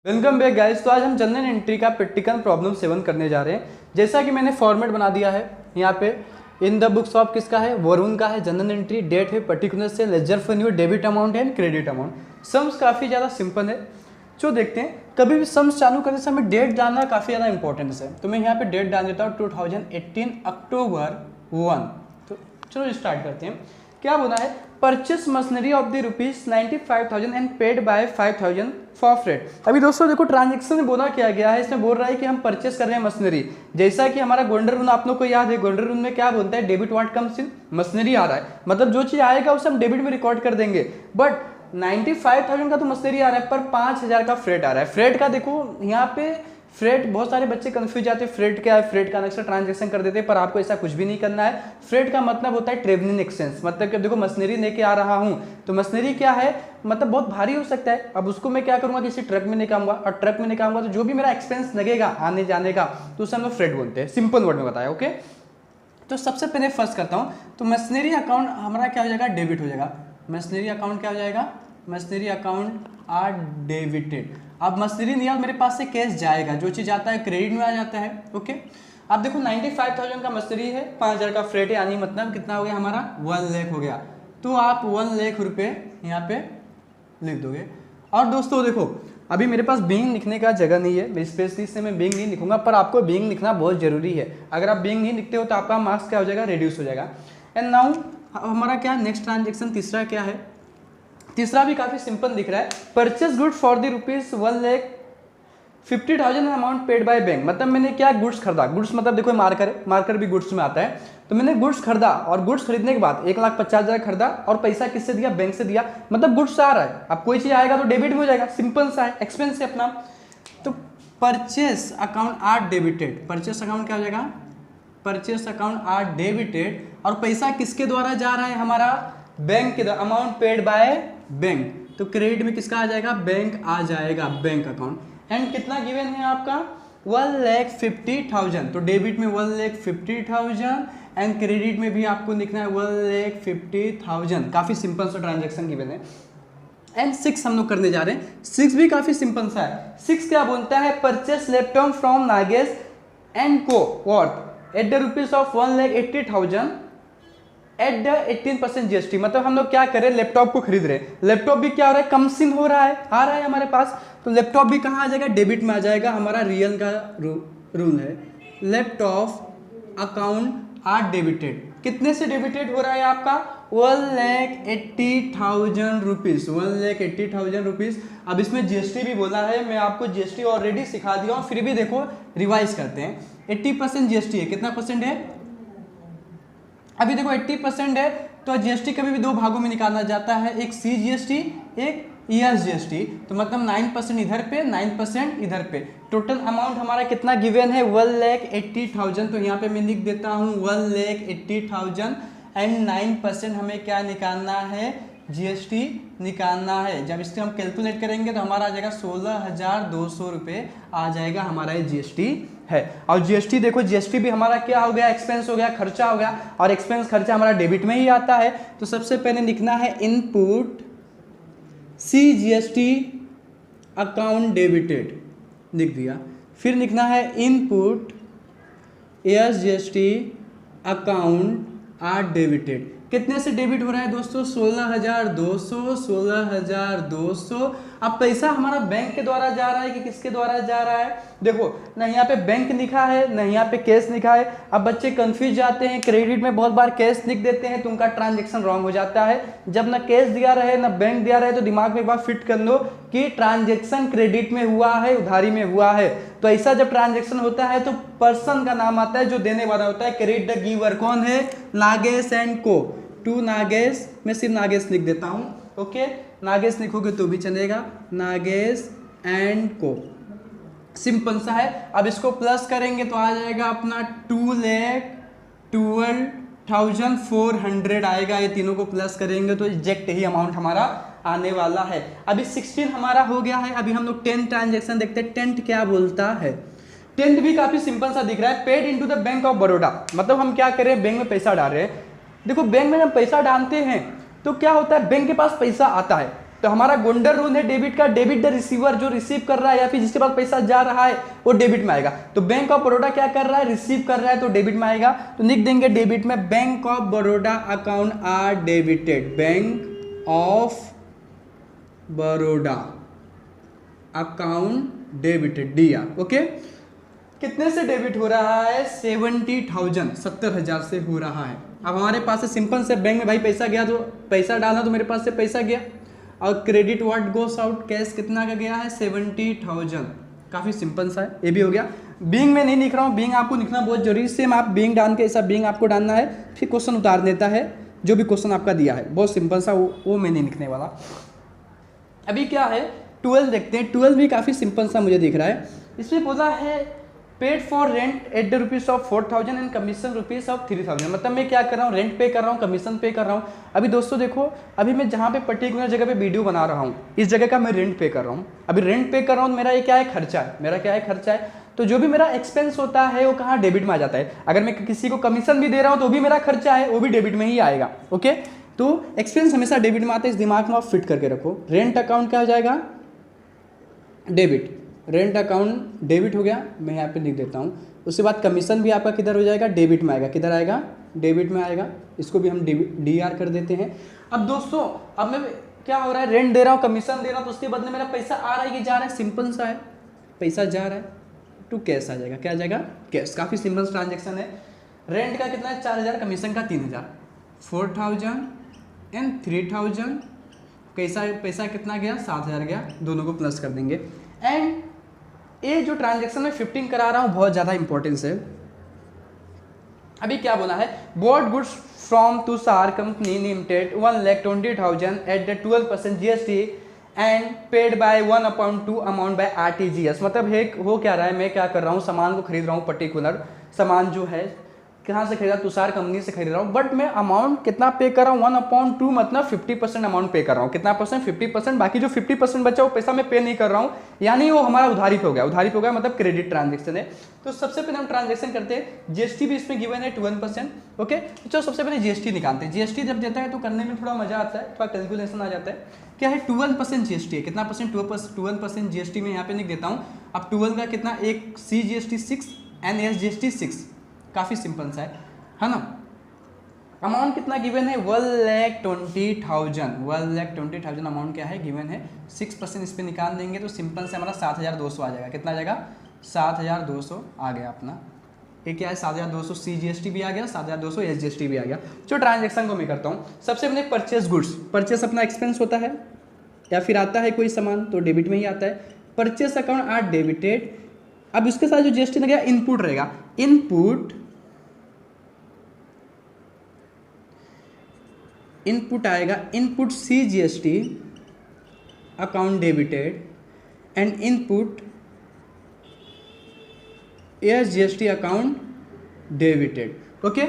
Welcome back guys. तो आज हम जनरल एंट्री का प्रैक्टिकल प्रॉब्लम 7 करने जा रहे हैं। जैसा कि मैंने फॉर्मेट बना दिया है यहाँ पे, इन द बुक्स ऑफ किसका है, वरुण का है। जनरल एंट्री, डेट है, पर्टिकुलर से, लेजर फन्यू, debit amount and credit amount. Sums काफ़ी ज़्यादा सिंपल है। जो देखते हैं, कभी भी सम्स चालू करते समय डेट डालना काफ़ी ज़्यादा इंपॉर्टेंस है। तो मैं यहाँ पे डेट डाल देता हूँ 2018 अक्टूबर 1। तो चलो स्टार्ट करते हैं। क्या बोला है, purchase machinery of the ₹95,000 and paid by 5,000 for freight. अभी दोस्तों देखो, ट्रांजेक्शन में बोला क्या गया है, इसमें बोल रहा है कि हम परचेस कर रहे हैं मशीनरी। जैसा कि हमारा गोल्डन रूल आप लोग को याद है, गोल्डन रूल में क्या बोलता है, debit what comes in, machinery आ रहा है मतलब जो चीज़ आएगा उसे हम डेबिट में रिकॉर्ड कर देंगे। बट 95,000 का तो मशीनरी आ रहा है, पर 5,000 का फ्रेट आ रहा है। फ्रेट का देखो यहाँ पे, फ्रेट बहुत सारे बच्चे कंफ्यूज जाते हैं, फ्रेट क्या है, फ्रेट का अक्सर ट्रांजैक्शन कर देते हैं, पर आपको ऐसा कुछ भी नहीं करना है। फ्रेट का मतलब होता है ट्रेवलिंग एक्सपेंस। मतलब कि देखो मशीनरी लेके आ रहा हूँ, तो मशीनरी क्या है, मतलब बहुत भारी हो सकता है। अब उसको मैं क्या करूँगा, किसी ट्रक में निकालूंगा, और ट्रक में निकालूंगा तो जो भी मेरा एक्सपेंस लगेगा आने जाने का, तो उसे हम लोग फ्रेट बोलते हैं। सिंपल वर्ड में बताया, ओके। तो सबसे पहले फर्स्ट करता हूँ, तो मशीनरी अकाउंट हमारा क्या हो जाएगा, डेबिट हो जाएगा। मशीनरी अकाउंट क्या हो जाएगा, मशीनरी अकाउंट आर डेबिटेड। अब मशीनरी नहीं है, मेरे पास से कैश जाएगा, जो चीज़ आता है क्रेडिट में आ जाता है, ओके। अब देखो 95,000 का मशीनरी है, 5,000 का फ्रेट है, यानी मतलब कितना हो गया हमारा, 1 लाख हो गया। तो आप 1 लाख रुपये यहाँ पे लिख दोगे। और दोस्तों देखो, अभी मेरे पास बीइंग लिखने का जगह नहीं है, स्पेशली से मैं बीइंग नहीं लिखूंगा, पर आपको बीइंग लिखना बहुत जरूरी है। अगर आप बीइंग नहीं लिखते हो तो आपका मार्क्स क्या हो जाएगा, रिड्यूस हो जाएगा। एंड नाउ हमारा क्या नेक्स्ट ट्रांजेक्शन, तीसरा क्या है, तीसरा भी काफी सिंपल दिख रहा है। Purchase good for the ₹1,50,000 amount paid by bank. मतलब मैंने क्या गुड्स खरीदा, गुड्स मतलब देखो मार्कर है, मार्कर भी गुड्स में आता है। तो मैंने गुड्स खरीदा, और गुड्स खरीदने के बाद 1,50,000 खरीदा, और पैसा किससे दिया, बैंक से दिया। मतलब गुड्स आ रहा है, अब कोई चीज आएगा तो डेबिट में हो जाएगा, सिंपल सा है, एक्सपेंस है अपना। तो purchase account are debited, purchase account क्या हो जाएगा, परचेस अकाउंट आर डेबिटेड। और पैसा किसके द्वारा जा रहा है हमारा, बैंक के द्वारा, अमाउंट पेड बाय बैंक। तो क्रेडिट में किसका आ जाएगा, बैंक आ जाएगा, बैंक अकाउंट। एंड कितना गिवन है आपका, 1,50,000। तो डेबिट में 1,50,000 एंड क्रेडिट में भी आपको लिखना है 1,50,000। काफी सिंपल सा ट्रांजेक्शन गिवन है। एंड 6 हम लोग करने जा रहे हैं। 6 भी काफी सिंपल सा है। 6 क्या बोलता है, purchase laptop from Nagesh and co worth at the rupees of 1,80,000 at the 18% GST. मतलब हम लोग क्या करें, लैपटॉप को खरीद रहे हैं, लैपटॉप भी क्या हो रहा है, कम सिन हो रहा है, आ रहा है हमारे पास। तो लैपटॉप भी कहाँ आ जाएगा, डेबिट में आ जाएगा। हमारा रियल का रूल है, लैपटॉप अकाउंट आर डेबिटेड। कितने से डेबिटेड हो रहा है आपका, 1,80,000 रुपीज, 1,80,000 रुपीज। अब इसमें जीएसटी भी बोला है, मैं आपको जीएसटी ऑलरेडी सिखा दिया हूँ, फिर भी देखो रिवाइज करते हैं। 80% जीएसटी है, कितना परसेंट है, अभी देखो 80% है, तो जीएसटी कभी भी 2 भागों में निकाला जाता है, एक सी जीएसटी, एक ईएस जीएसटी। तो मतलब 9% इधर पे, 9% इधर पे। टोटल अमाउंट हमारा कितना गिवन है, 1,80,000। तो यहाँ पे मैं लिख देता हूँ 1,80,000 एंड 9% हमें क्या निकालना है, जीएसटी निकालना है। जब इससे हम कैलकुलेट करेंगे तो हमारा आ जाएगा 16,200 रुपये आ जाएगा, हमारा ये जीएसटी है। और जीएसटी देखो, जीएसटी भी हमारा क्या हो गया, एक्सपेंस हो गया, खर्चा हो गया, और एक्सपेंस खर्चा हमारा डेबिट में ही आता है। तो सबसे पहले लिखना है input C GST account debited, लिख दिया। फिर लिखना है input S GST account are debited. कितने से डेबिट हो रहा है दोस्तों, 16,200, 16,200। अब पैसा हमारा बैंक के द्वारा जा रहा है कि किसके द्वारा जा रहा है, देखो ना यहाँ पे बैंक लिखा है, ना यहाँ पे कैश लिखा है। अब बच्चे कंफ्यूज जाते हैं, क्रेडिट में बहुत बार कैश लिख देते हैं, तो उनका ट्रांजेक्शन रॉन्ग हो जाता है। जब ना कैश दिया रहे ना बैंक दिया रहे, तो दिमाग में एक बार फिट कर लो कि ट्रांजेक्शन क्रेडिट में हुआ है, उधारी में हुआ है। तो ऐसा जब ट्रांजेक्शन होता है तो पर्सन का नाम आता है जो देने वाला होता है। क्रेडिट द गिवर कौन है, नागेश एंड को, टू नागेश। मैं सिर्फ नागेश लिख देता हूँ, ओके। नागेश लिखोगे तो भी चलेगा, नागेश एंड को, सिंपल सा है। अब इसको प्लस करेंगे तो आ जाएगा अपना 2,12,400 आएगा। ये तीनों को प्लस करेंगे तो एग्जैक्ट ही अमाउंट हमारा आने वाला है। अभी 16 हमारा हो गया है। अभी हम लोग 10 ट्रांजेक्शन देखते हैं। 10 क्या बोलता है, 10 भी काफी सिंपल सा दिख रहा है। Paid into the bank of Baroda. मतलब हम क्या करें, बैंक में पैसा डाल रहे हैं। देखो बैंक में जब पैसा डालते हैं तो क्या होता है, बैंक के पास पैसा आता है, तो हमारा गोल्डन रूल है डेबिट का, डेबिट द रिसीवर, जो रिसीव कर रहा है या फिर जिसके पास पैसा जा रहा है वो डेबिट में आएगा। तो बैंक ऑफ बड़ौदा क्या कर रहा है, रिसीव कर रहा है, तो डेबिट में आएगा। तो लिख देंगे डेबिट में bank of Baroda account are debited, bank of Baroda account debited, दिया। ओके, कितने से डेबिट हो रहा है, 70,000, 70,000 से हो रहा है। अब हमारे पास से सिंपल से बैंक में भाई पैसा गया तो पैसा डाला तो मेरे पास से पैसा गया, और credit what goes out, cash कितना का गया है, 70,000। काफ़ी सिंपल सा है, ये भी हो गया। बीइंग में नहीं लिख रहा हूँ, बीइंग आपको लिखना बहुत जरूरी, सेम आप बीइंग डाल के ऐसा बीइंग आपको डालना है, फिर क्वेश्चन उतार देता है जो भी क्वेश्चन आपका दिया है, बहुत सिंपल सा, वो मैं नहीं लिखने वाला। अभी क्या है 12 देखते हैं, 12 भी काफ़ी सिंपल सा मुझे दिख रहा है। इसमें बोला है paid for rent eight the rupees of 4,000 and commission rupees of 3,000। मतलब मैं क्या कर रहा हूँ, रेंट पे कर रहा हूँ, कमीशन पे कर रहा हूँ। अभी दोस्तों देखो, अभी मैं जहाँ पे पर्टिकुलर जगह पे वीडियो बना रहा हूँ, इस जगह का मैं रेंट पे कर रहा हूँ। अभी रेंट पे कर रहा हूँ, मेरा ये क्या है, खर्चा है, मेरा क्या है, खर्चा है। तो जो भी मेरा एक्सपेंस होता है वो कहाँ, डेबिट में आ जाता है। अगर मैं किसी को कमीशन भी दे रहा हूँ तो भी मेरा खर्चा है, वो भी डेबिट में ही आएगा। ओके, तो एक्सपेंस हमेशा डेबिट में आता है, इस दिमाग में आप फिट करके रखो। रेंट अकाउंट क्या हो जाएगा, डेबिट, रेंट अकाउंट डेबिट हो गया, मैं यहाँ पे लिख देता हूँ। उसके बाद कमीशन भी आपका किधर हो जाएगा, डेबिट में आएगा, किधर आएगा, डेबिट में आएगा। इसको भी हम DR कर देते हैं। अब दोस्तों, अब मैं क्या हो रहा है, रेंट दे रहा हूँ, कमीशन दे रहा हूँ, तो उसके बदले मेरा पैसा आ रहा है कि जा रहा है, सिंपल सा है, पैसा जा रहा है टू कैश आ जाएगा, क्या आ जाएगा, कैश। काफ़ी सिंपल ट्रांजेक्शन है। रेंट का कितना है, 4,000, कमीशन का 3,000, 4,000 एंड 3,000, पैसा कितना गया, 7,000 गया, दोनों को प्लस कर देंगे। एंड ये जो ट्रांजैक्शन में 15 करा रहा हूँ बहुत ज़्यादा इंपॉर्टेंस है। अभी क्या बोला है, bot goods from Tushar company limited 1,20,000 at the 12% GST and paid by 1/2 amount by RTGS। मतलब है हो क्या रहा है, मैं क्या कर रहा हूँ, सामान को खरीद रहा हूँ, पर्टिकुलर सामान जो है कहाँ से खरीदा, तुषार कंपनी से खरीद रहा हूँ, बट मैं अमाउंट कितना पे कर रहा हूँ, 1/2, मतलब 50% अमाउंट पे कर रहा हूँ। कितना परसेंट, 50%। बाकी जो 50% बचा वो पैसा मैं पे नहीं कर रहा हूँ, यानी वो हमारा उधारी पे हो गया, उधारी पे हो गया, मतलब क्रेडिट ट्रांजेक्शन है। तो सबसे पहले हम ट्रांजेक्शन करते हैं, GST भी इसमें गिवन है 12%। ओके, तो चलो सबसे पहले GST निकालते हैं। GST जब देता है तो करने में थोड़ा मजा आता है, थोड़ा कैलकुलेशन आ जाता है। क्या है, 12% GST है, कितना परसेंट, 12% GST में यहाँ पे लिख देता हूँ। अब 12 का कितना, एक CGST 6 एंड SGST 6, काफ़ी सिंपल सा है ना। अमाउंट कितना गिवन है, 1,20,000, 1,20,000 अमाउंट क्या है, गिवन है। 6% इस पर निकाल देंगे तो सिंपल से हमारा 7,200 आ जाएगा। कितना आ जाएगा, 7,200 आ गया अपना। ये क्या है, 7,200 CGST भी आ गया, 7,200 SGST भी आ गया। जो ट्रांजेक्शन को मैं करता हूँ, सबसे पहले परचेस गुड्स, परचेस अपना एक्सपेंस होता है या फिर आता है कोई सामान तो डेबिट में ही आता है। Purchase account are debited. अब इसके साथ जो GST लगेगा, इनपुट रहेगा, इनपुट आएगा, input CGST account debited and input SGST account debited. Okay,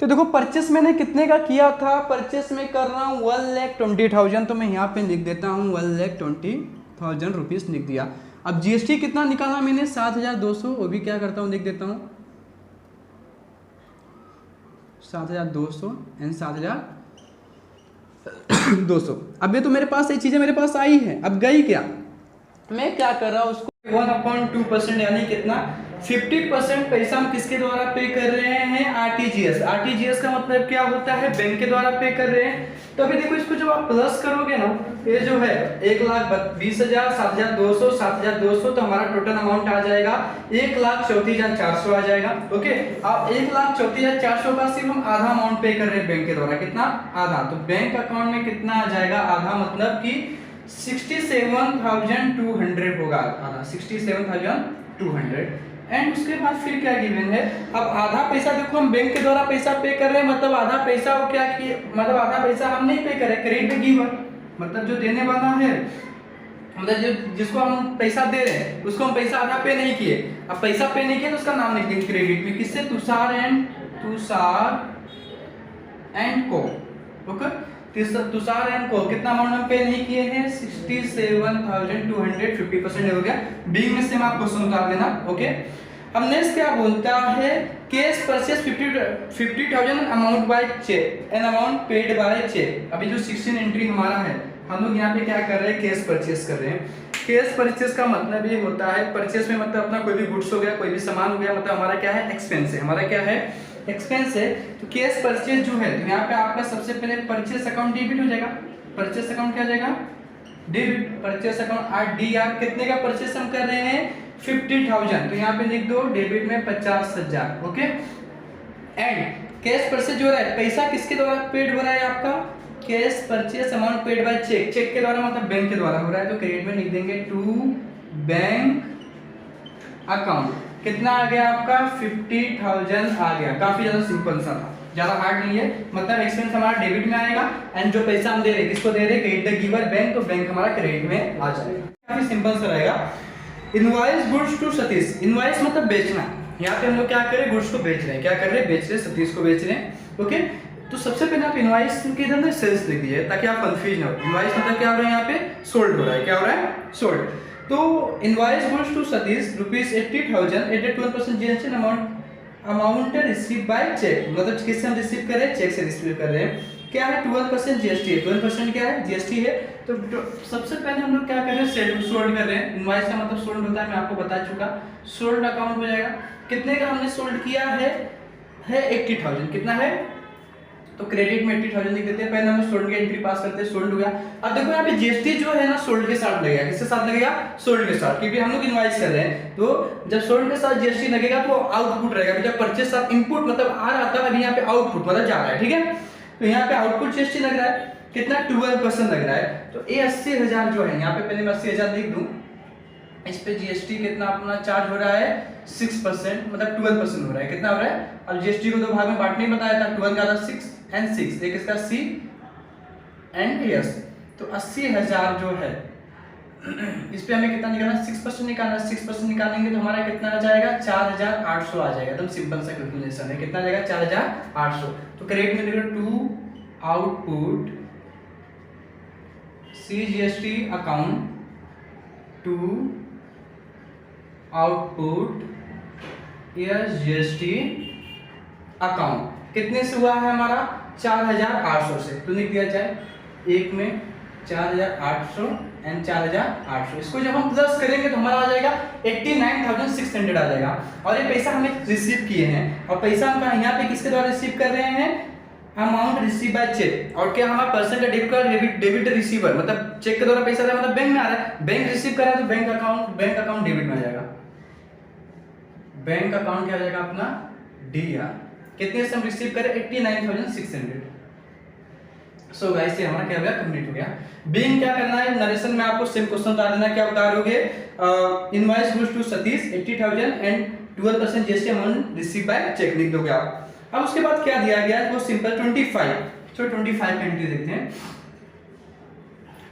तो देखो परचेस मैंने कितने का किया था, परचेस में कर रहा हूँ 1,20,000, तो मैं यहाँ पे लिख देता हूँ 1,20,000 रुपीज़ लिख दिया। अब GST कितना निकाला मैंने, 7,200, वो भी क्या करता हूँ, लिख देता हूँ 7,200 एंड 7,200। अब ये तो मेरे पास ये चीज़ें मेरे पास आई है, अब गई क्या, मैं क्या कर रहा हूँ उसको 1/2% यानी कितना, 50% पैसा हम किसके द्वारा पे कर रहे हैं, RTGS का मतलब क्या होता है, बैंक के द्वारा पे कर रहे हैं। तो अभी देखो इसको जब आप प्लस करोगे ना, ये जो है 1,20,000, 7,200, 7,200, तो हमारा टोटल अमाउंट आ जाएगा 1,34,400 आ जाएगा। ओके, अब 1,34,400 का सिर्फ हम आधा अमाउंट पे कर रहे हैं बैंक के द्वारा, कितना, आधा। तो बैंक अकाउंट में कितना आ जाएगा, आधा, मतलब कि 67,200 होगा, आधा 67,200। एंड उसके बाद फिर क्या गिवन है, अब आधा पैसा देखो हम बैंक के द्वारा पैसा पे कर रहे हैं, मतलब आधा पैसा वो क्या किए, मतलब आधा पैसा हम नहीं पे करे, क्रेडिट गिवन, मतलब जो देने वाला है, मतलब जो जिसको हम पैसा दे रहे हैं उसको हम पैसा आधा पे नहीं किए। अब पैसा पे नहीं किए तो उसका नाम लिख देंगे क्रेडिट में, किससे, तुषार एंड को। ओके, तुषार एंड को कितना अमाउंट हम पे नहीं किए हैं, 67,200, 50% हो गया। बी में से आप क्वेश्चन उतार देना। ओके, अब नेक्स्ट क्या बोलता है, case purchase 50,000 amount by cheque and amount paid by cheque. अभी जो 16 एंट्री हमारा है, हम लोग यहाँ पे क्या कर रहे हैं, कैश परचेस कर रहे हैं। कैश परचेस का मतलब ये होता है, परचेस में मतलब अपना कोई भी गुड्स हो गया, कोई भी सामान हो गया, मतलब हमारा क्या है, एक्सपेंस है, हमारा क्या है, एक्सपेंस है। तो कैश परचेस जो है, तो यहाँ पे आपका सबसे पहले परचेस अकाउंट डेबिट हो जाएगा। परचेस अकाउंट क्या हो जाएगा, डेबिट। परचेस अकाउंट RDR, कितने का परचेस हम कर रहे हैं, 50,000, तो यहाँ पे लिख दो डेबिट में 50,000, ओके। एंड कैश परचेस जो हो रहा है, पैसा किसके द्वारा पेड हो रहा है आपका, cash purchase amount paid by cheque, cheque के द्वारा मतलब बैंक के द्वारा हो रहा है, तो क्रेडिट में लिख देंगे टू बैंक अकाउंट। कितना आ गया आपका, 50,000 आ गया। काफी ज्यादा सिंपल सा था, ज्यादा हार्ड नहीं है। मतलब एक्सपेंस हमारा डेबिट में आएगा एंड जो पैसा हम दे रहे हैं, किसको दे रहे हैं, क्रेडिट द गिवर बैंक, तो बैंक हमारा क्रेडिट में आ जाएगा। काफी सिंपल सा रहेगा। Invoice goods to Satish, invoice मतलब बेचना। यहाँ पे हम लोग क्या कर रहे हैं, गुड्स को बेच रहे हैं, क्या कर रहे हैं, बेच रहे हैं, सतीश को बेच रहे हैं, ओके। तो सबसे पहले आप इनवॉइस के इधर सेल्स लिख दीजिए ताकि आप कंफ्यूज ना हो। इनवॉइस मतलब क्या हो रहा है, यहाँ पे सोल्ड हो रहा है, क्या हो रहा है, सोल्ड। तो invoice goods to Satish ₹80,000 at 12% GST amount receive by cheque, मतलब किससे हम रिसीव कर रहे हैं, चेक से रिसीव कर रहे हैं। क्या है, 12% GST है, 12% क्या है, GST है। तो सबसे पहले हम लोग क्या कर रहे हैं, सोल्ड कर रहे हैं। इनवॉइस का मतलब सोल्ड होता है, मैं आपको बता चुका। सोल्ड अकाउंट हो जाएगा, कितने का हमने सोल्ड किया है 80,000, कितना है, तो क्रेडिट में 80,000 लिख देते हैं। पहले हम सोल्ड की एंट्री पास करते हैं, सोल्ड हो गया। अब देखो यहाँ पे जीएसटी जो है ना, सोल्ड के साथ लगेगा, किसके साथ लगेगा, सोल्ड के साथ, क्योंकि हम लोग इनवॉइस कर रहे हैं। तो जब सोल्ड के साथ जीएसटी लगेगा तो आउटपुट रहेगा। जब परचेस साथ इनपुट मतलब आ रहा था, अभी यहाँ पे आउटपुट मतलब जा रहा है, ठीक है। तो यहाँ पे आउटपुट जीएसटी लग रहा है, कितना 12% लग रहा है। तो ये 80,000 जो है, यहाँ पे पहले मैं 80,000 लिख दूं, इस पे जीएसटी कितना अपना चार्ज हो रहा है, 6%, मतलब 12% हो रहा है। कितना हो रहा है, अब जीएसटी को दो भाग में बांटने बताया था, 12 का था 6 एंड 6, एक इसका C एंड S। तो 80,000 जो है इस पे हमें कितना निकालना, 6% निकालना। 6% निकालेंगे तो हमारा कितना आ जाएगा, 4,800 आ जाएगा। एकदम सिंपल सा कैलकुलेशन है, कितना आ जाएगा, 4,800। तो क्रेडिट में लिखो to output CGST account to output SGST account. कितने से हुआ है हमारा, 4,800 से। तो लिख दिया जाए, एक में 4,800 एंड 4,800। इसको जब हम प्लस करेंगे तो हमारा आ जाएगा 89,600 आ जाएगा। और ये पैसा हमें रिसीव किए हैं, और पैसा हम यहाँ पे किसके द्वारा रिसीव कर रहे हैं, अमाउंट रिसीव बाय चेक। और क्या हमारा पर्सन का डेबिट रिसीवर, मतलब चेक के द्वारा पैसा मतलब बैंक में आ रहा है, बैंक रिसीव कर रहा है, तो बैंक अकाउंट डेबिट में आ जाएगा। बैंक अकाउंट क्या हो जाएगा अपना, DR। कितने से हम रिसीव करें, 89,600। सो गाइस ये हमारा क्या हो गया, कंप्लीट हो गया। बिलिंग क्या करना है, नरेशन में आपको सेम क्वेश्चन बता देना, क्या उतारोगे, invoice goods to Satish 80,000 and 12% GST amount receive by cheque लिख दोगे आप। अब उसके बाद क्या दिया गया है, वो सिंपल 25। चलो 25 का एंट्री देखते हैं।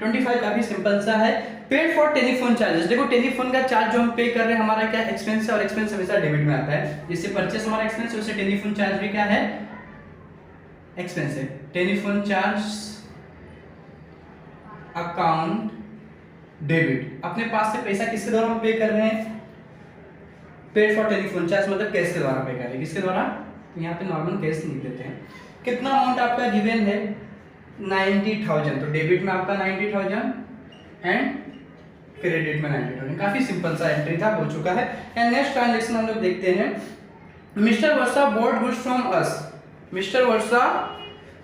25 काफी सिंपल सा है, पेड फॉर टेलीफोन चार्जेस। देखो टेलीफोन का चार्ज जो हम पे कर रहे हैं, हमारा क्या एक्सपेंस है, और एक्सपेंस हमेशा डेबिट में आता है। जिससे परचेस हमारा एक्सपेंस है, उससे टेलीफोन चार्ज भी क्या है, एक्सपेंस है। टेलीफोन चार्ज अकाउंट डेबिट, अपने पास से पैसा किसके द्वारा हम पे कर रहे हैं, पेड फॉर टेलीफोन चार्ज मतलब कैश के द्वारा पे कर रहे हैं, किसके द्वारा, तो यहाँ पे नॉर्मल कैश लिख देते हैं। कितना अमाउंट आपका गिवन है, 90,000, तो डेबिट में आपका 90,000 एंड क्रेडिट में 90,000। काफी सिंपल सा एंट्री था, हो चुका है। एंड नेक्स्ट ट्रांजैक्शन हम लोग देखते हैं, mister Varsha bought goods from us. Mister Varsha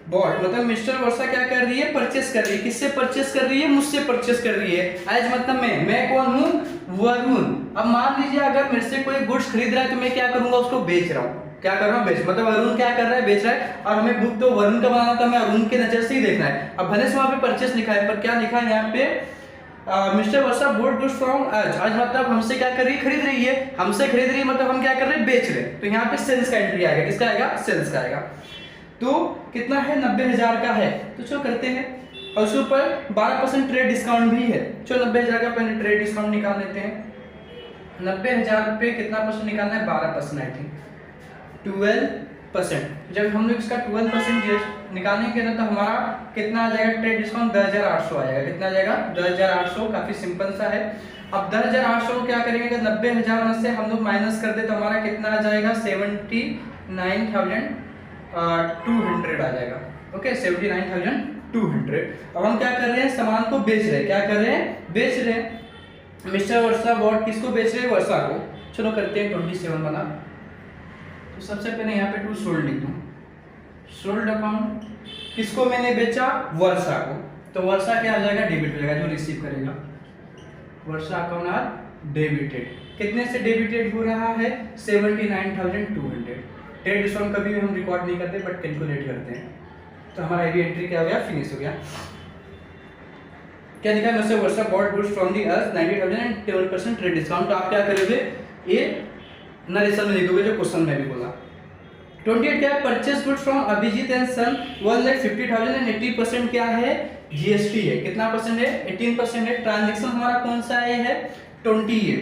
bought मतलब मिस्टर वर्षा क्या कर रही है, परचेस कर रही है। किससे परचेस कर रही है, मुझसे परचेस कर रही है। एज मतलब मैं कौन हूँ, वरुण। अब मान लीजिए अगर मेरे से कोई गुड्स खरीद रहा है तो मैं क्या करूंगा, उसको बेच रहा हूँ। क्या कर रहा हूँ, बेच, मतलब वरुण क्या कर रहा है, बेच रहा है। और हमें बुक तो वरुण का बनाना था, हमें अरुण के नजर से ही देखना है। अब भले से वहां पे परचेस लिखा है, पर क्या लिखा है यहाँ पे, mister Varsha boat goods from अस। आज मतलब हमसे क्या कर रही है, खरीद रही है। हमसे खरीद रही है मतलब हम क्या कर रहे हैं, बेच रहे हैं। तो यहाँ पे सेल्स का एंट्री आएगा, किसका आएगा, सेल्स का आएगा। तो कितना है, 90,000 का है। तो चलो करते हैं, और उसके ऊपर 12% ट्रेड डिस्काउंट भी है। चलो 90,000 का पहले ट्रेड डिस्काउंट निकाल लेते हैं। 90,000 पे कितना परसेंट निकालना है, 12% आई थिंक, 12%। जब हम लोग इसका 12% निकालेंगे ना, तो हमारा कितना आ जाएगा, ट्रेड डिस्काउंट 10,800 आ जाएगा। कितना आ जाएगा, 10,800। काफी सिंपल सा है। अब 10,800 को क्या करेंगे, अगर 90,000 में से हम लोग माइनस कर दे तो हमारा कितना आ जाएगा, 79,200 आ जाएगा। ओके 79,200 200। अब हम क्या कर रहे हैं, सामान को बेच रहे हैं, क्या कर रहे हैं, बेच रहे हैं। मिस्टर वर्षा बॉट किसको बेच रहे हैं, वर्षा को। चलो करते हैं 27 बना। तो सबसे पहले यहाँ पे टू सोल्ड लिख दूँ, सोल्ड अकाउंट, किसको मैंने बेचा, वर्षा को। तो वर्षा क्या आ जाएगा, डेबिट हो जाएगा, जो रिसीव करेगा। वर्षा अकाउंट आर डेबिटेड। कितने से डेबिटेड हो रहा है, 79,200। डेट डिस्काउंट कभी भी हम रिकॉर्ड नहीं करते बट कैलकुलेट करते हैं। तो हमारा एबी एंट्री क्या हो गया, फिनिश हो गया। क्या लिखा है, mister Varsha bought goods from the us 90,000 and 10% trade discount. तो आप क्या करोगे, ये नरेशन में लिख दोगे जो क्वेश्चन में भी बोला। 28 क्या है, purchase goods from Abhijit and son 1,50,000 and 80% क्या है, जीएसटी है। कितना परसेंट है, 18% है। ट्रांजैक्शन हमारा कौन सा है 28।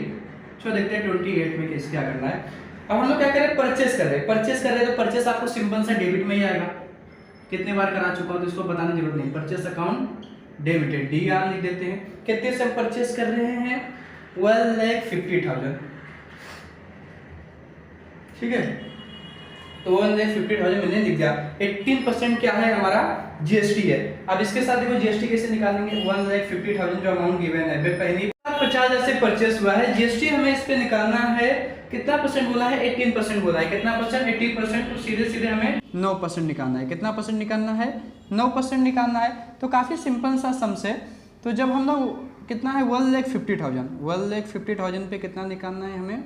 चलो देखते हैं 28 में कैसे क्या करना है। अब हम लोग क्या करें, परचेस कर रहे हैं, परचेस कर रहे हैं। तो परचेस आपको सिंपल सा डेबिट में ही आएगा। कितने बार करा चुका हूं तो इसको बताने की जरूरत नहीं। Purchase account debited, D R लिख देते हैं। कितने से परचेस कर रहे हैं, 1,50,000, ठीक है। तो 1,50,000 मैंने लिख दिया। 18% क्या है हमारा, जीएसटी है। अब इसके साथ देखो जीएसटी कैसे निकालेंगे, 1,50,000 जो अमाउंट गिवन है, पहली 50,000 से परचेस हुआ है, जीएसटी हमें इस पे निकालना है। कितना परसेंट बोला है, 18% बोला है। कितना परसेंट, 18%। तो सीधे सीधे हमें 9% निकालना है। कितना परसेंट निकालना है, 9% निकालना है। तो काफ़ी सिंपल सा सम से। तो जब हम लोग कितना है, 1,50,000 पे कितना निकालना है हमें,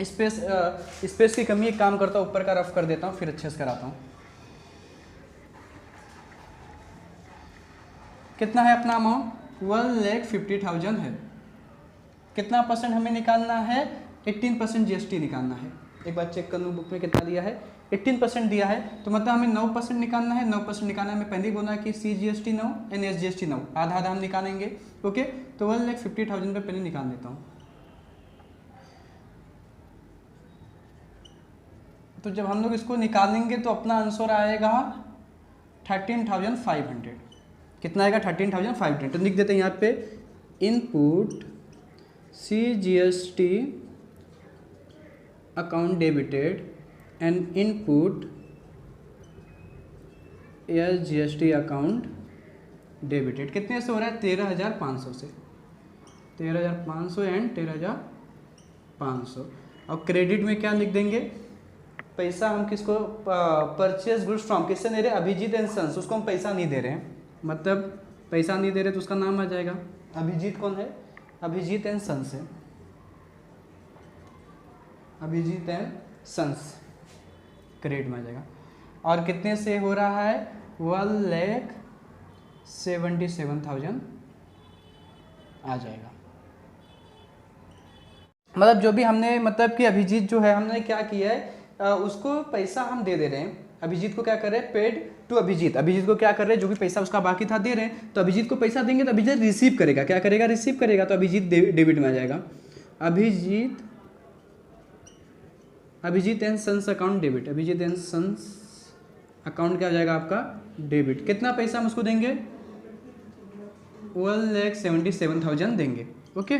स्पेस की कमी, एक काम करता हूँ ऊपर का रफ कर देता हूँ फिर अच्छे से कराता हूँ। कितना है अपना अमाउंट, 1,50,000 है। कितना परसेंट हमें निकालना है, 18% जीएसटी निकालना है। एक बार चेक कर लूँ बुक में कितना दिया है, 18% दिया है। तो मतलब हमें 9% निकालना है। 9% निकालना है, हमें पहले ही बोला कि CGST 9 एंड SGST 9, आधा आधा हम निकालेंगे। ओके, तो 1,50,000 पे पहले निकाल देता हूँ। तो जब हम लोग इसको निकालेंगे तो अपना आंसर आएगा 13,500। कितना आएगा, 13,500। तो लिख देते हैं यहाँ पे, input CGST account debited and input SGST account debited. कितने से हो रहा है, 13,500 से। 13,500 एंड 13,500। और क्रेडिट में क्या लिख देंगे, पैसा हम किसको, परचेज गुड्स फ्रॉम, किससे दे रहे हैं, अभिजीत एंड सन्स। उसको हम पैसा नहीं दे रहे हैं, मतलब पैसा नहीं दे रहे तो उसका नाम आ जाएगा, अभिजीत कौन है, अभिजीत एंड सन्स है, अभिजीत एंड सन्स क्रेडिट में आ जाएगा। और कितने से हो रहा है, 1,77,000 आ जाएगा। मतलब जो भी हमने, मतलब कि अभिजीत जो है, हमने क्या किया है, उसको पैसा हम दे रहे हैं। अभिजीत को क्या कर रहे हैं, पेड टू अभिजीत। अभिजीत को क्या कर रहे हैं, जो भी पैसा उसका बाकी था दे रहे हैं। तो अभिजीत को पैसा देंगे तो अभिजीत रिसीव करेगा, क्या करेगा, रिसीव करेगा। तो अभिजीत डेबिट में आ जाएगा। Abhijit and sons account debit, Abhijit and sons account क्या हो जाएगा आपका, डेबिट। कितना पैसा हम उसको देंगे, 1,77,000 देंगे। ओके,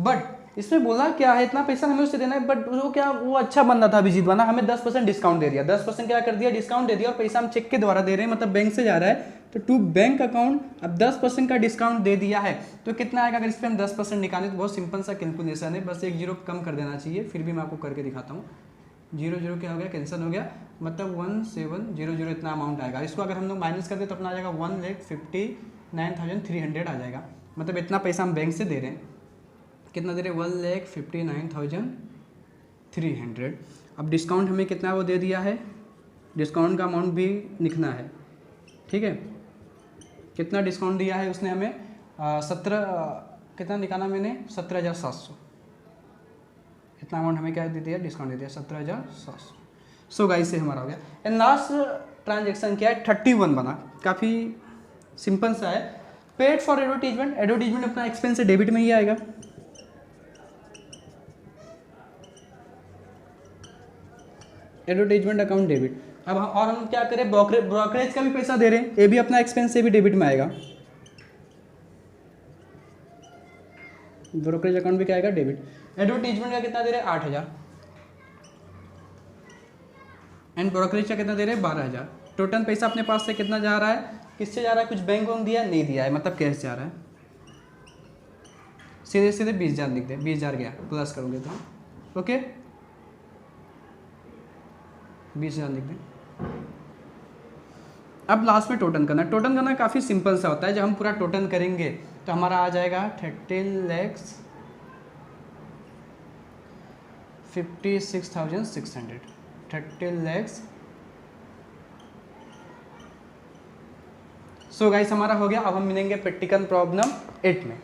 बट इसमें बोला क्या है, इतना पैसा हमें उससे देना है, बट वो क्या, वो अच्छा बंदा था अभिजीत बना, हमें 10% डिस्काउंट दे दिया। 10% क्या कर दिया, डिस्काउंट दे दिया। और पैसा हम चेक के द्वारा दे रहे हैं, मतलब बैंक से जा रहा है। तो टू बैंक अकाउंट, अब 10% का डिस्काउंट दे दिया है तो कितना आएगा, अगर इस पर हम 10% निकालें तो बहुत सिंपल सा कैलकुलेशन है, बस एक जीरो कम कर देना चाहिए। फिर भी मैं आपको करके दिखाता हूँ। 0 क्या हो गया, कैंसिल हो गया, मतलब 1,700 इतना अमाउंट आएगा। इसको अगर हम लोग माइनस कर दे तो अपना आ जाएगा 1,59,300 आ जाएगा। मतलब इतना पैसा हम बैंक से दे रहे हैं। कितना दे रहे हैं, 1,59,300। अब डिस्काउंट हमें कितना वो दे दिया है, डिस्काउंट का अमाउंट भी लिखना है, ठीक है। कितना डिस्काउंट दिया है उसने हमें, 17, कितना निकाला मैंने, 17,700। इतना अमाउंट हमें क्या दे दिया, डिस्काउंट दे दिया 17,700। सो गाइस से हमारा हो गया। एंड लास्ट ट्रांजेक्शन क्या है, 31 बना, काफ़ी सिंपल सा है। पेड फॉर एडवर्टीजमेंट, एडवर्टीजमेंट अपना एक्सपेंस से डेबिट में ही आएगा। Advertisement account debit. अब और हम क्या करें, ब्रोकरेज का भी पैसा दे रहे हैं, ये भी अपना एक्सपेंस से भी डेबिट में आएगा। ब्रोकरेज अकाउंट भी क्या आएगा, डेबिट। एडवर्टीजमेंट का कितना दे रहे हैं, 8,000 एंड ब्रोकरेज का कितना दे रहे हैं, 12,000। टोटल पैसा अपने पास से कितना जा रहा है, किससे जा रहा है, कुछ बैंक वैंक दिया नहीं दिया है, मतलब कैश जा रहा है, सीधे सीधे 20,000 लिख दे, 20,000 गया, प्लस करोगे तो ओके 20,000 लिख दे। अब लास्ट में टोटल करना, टोटल करना काफ़ी सिंपल सा होता है। जब हम पूरा टोटल करेंगे तो हमारा आ जाएगा 30,56,600, 30,00,000। सो गाइस हमारा हो गया। अब हम मिलेंगे प्रैक्टिकल प्रॉब्लम 8 में।